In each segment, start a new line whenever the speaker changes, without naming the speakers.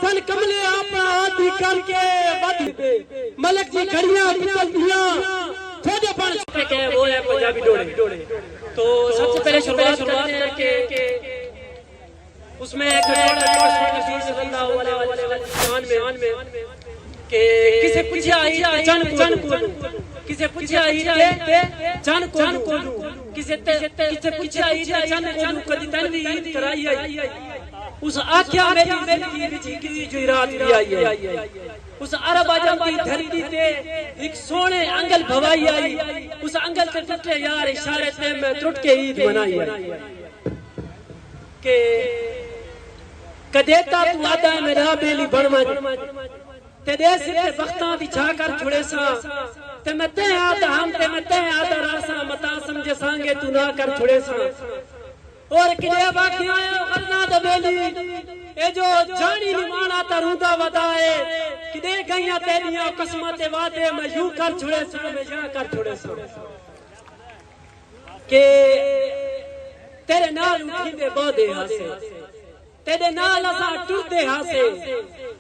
سن کملے اپنا آدھی کر کے ملک جی گھڑیاں پتلیاں تھوڑے پانچ
کہ وہ ہے پنجابی ڈوڑے. تو سب سے پہلے شروعات کرتے ہیں کہ اس میں ایک رسول صلی اللہ علیہ وسلم میں کہ کسے پوچھے آئی جان کو کسے پوچھے آئی جان کو کسے پوچھے آئی جان کو کدی تنوی عید کرائی آئی اس آکھیا میری کی جو رات بھی آئی ہے اس عرب آجم کی دھرتی تے ایک سونے انگل بھوائی آئی اس انگل کے ٹوٹے یار اشارے تے میں ٹوٹ کے عید منائی ہے کہ کدیتا تو آدھا ہے میرا بیلی بڑھما تیرے سرے بختان دی چھا کر چھوڑے سا تے میں تے آدھا ہم تے میں تے آدھا راسا متا سمجھے سانگے تو نہ کر چھوڑے سا اور کدے باقی آیا غرنا دبیلی اے جو جانی نمان آتا روندہ ودائے کدے گئیاں تیریاں قسمت وعدے میں یوں کر چھوڑے سا میں یہاں کر چھوڑے سا کہ تیرے نال اٹھی دے بودے ہاسے تیرے نال اساں ٹر دے ہاسے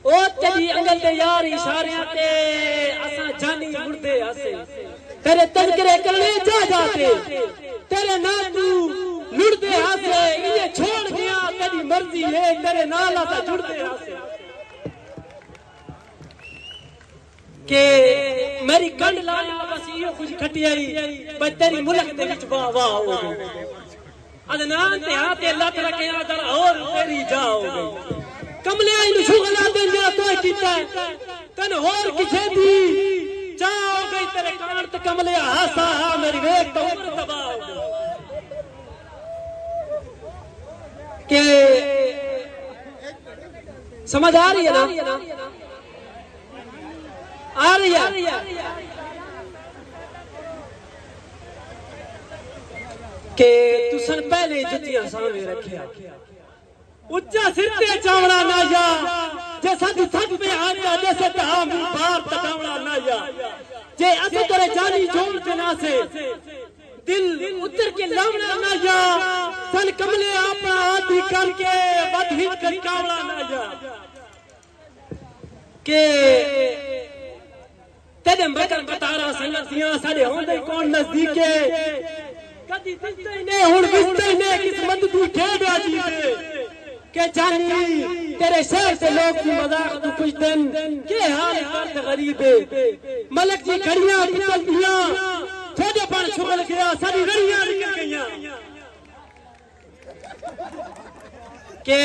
او تیری انگل دے یار اشاریاں تے اساں جانی مردے ہاسے تیرے تذکرے کرنے جا جاتے تیرے نال تو لڑتے ہاسے انہیں چھوڑ گیا تیری مرضی ہے تیرے نال اساں جڑتے ہاسے کہ میری کنڈ لایا بس یہ خوش کھٹی آئی بس تیری ملک دے وچ واہ واہ ہو گئی ادنان تے ہاتھے اللہ تعالیٰ کے آدھر اور تیری جا ہو گئی کملے آئی نو شغلہ دن جا تو کیتا ہے تن اور کسے بھی جا ہو گئی تیرے کانت کملے ہاسا میری ویک تو عمر تباہ ہو گئی کہ سمجھ آ رہی ہے نا آ رہی ہے کہ تو سن پہلے جتیاں سامنے رکھیا اچھا سرتے چاوڑا نہ جا جیسا تو تھک پہ آتا جیسے تہام بار تکاوڑا نہ جا جے اسے ترے جانی جوڑ جنا سے دل اتر کے لوڑا نہ جا سن کملے اپنا آدھی کر کے بد ہٹ کر کاوڑا نہ جا کہ تیرے مکر بتارا سنگتیاں سارے ہوندے کون نزدیکے کدی دستے ہی نہیں ہون وستے ہی نہیں قسمت تو کھیڑ آجی دے کہ جانی تیرے شہر سے لوگ کی مذاق تو کچھ دن کہ حال کرد غریب ملک جی گھڑیاں پتل دیاں تھوڑے پر شغل گیا ساری رڑیاں نکل گئیاں کہ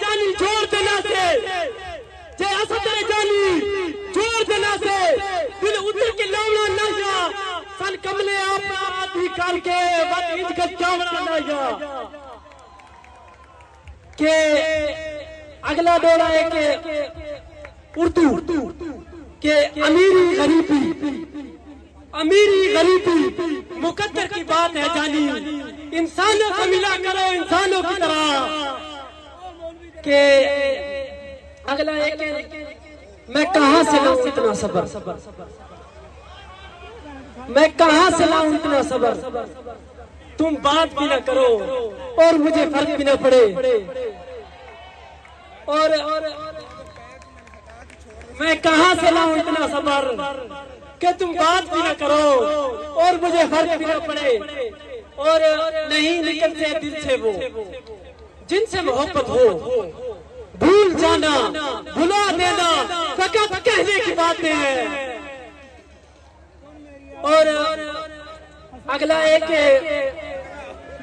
جانی چھوڑ دینا سے جے ایسا تیرے جانی چھوڑ دینا سے دل اتر کے لوڑا نہ جا سن کملے آپ آدھی کر کے وقت انج کا چاوڑا نہ جا کہ اگلا دوڑا ہے کہ اردو کہ امیری غریبی مقدر کی بات ہے جانی انسانوں کو ملا کرو انسانوں کی طرح کہ اگلا ہے کہ میں کہاں سے لاؤں اتنا صبر میں کہاں سے لاؤں اتنا صبر تم بات بھی نہ کرو اور مجھے فرق بھی نہ پڑے اور میں کہاں سے لاؤں اتنا صبر کہ تم بات بھی نہ کرو اور مجھے فرق بھی نہ پڑے اور نہیں نکلتے دل سے وہ جن سے محبت ہو بھول جانا بھلا دینا فقط کہنے کی باتیں ہیں اور اگلا ایک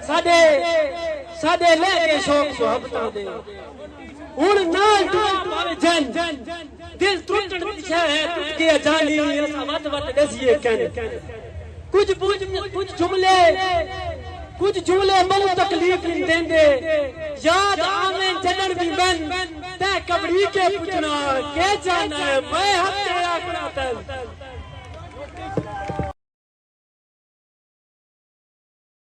سادے لے کے شوق محبتاں دے ہن نال دعا پاوے جن دل ٹوٹن دی شے ہے ٹوٹ گیا جانی اسا وت وت دسیے کہنے کچھ جملے بہت تکلیف دیں دے یاد آمین جنن بھی من تے کبڑی کے پوچھنا کہ جانا ہے میں ہتھے آکڑا تل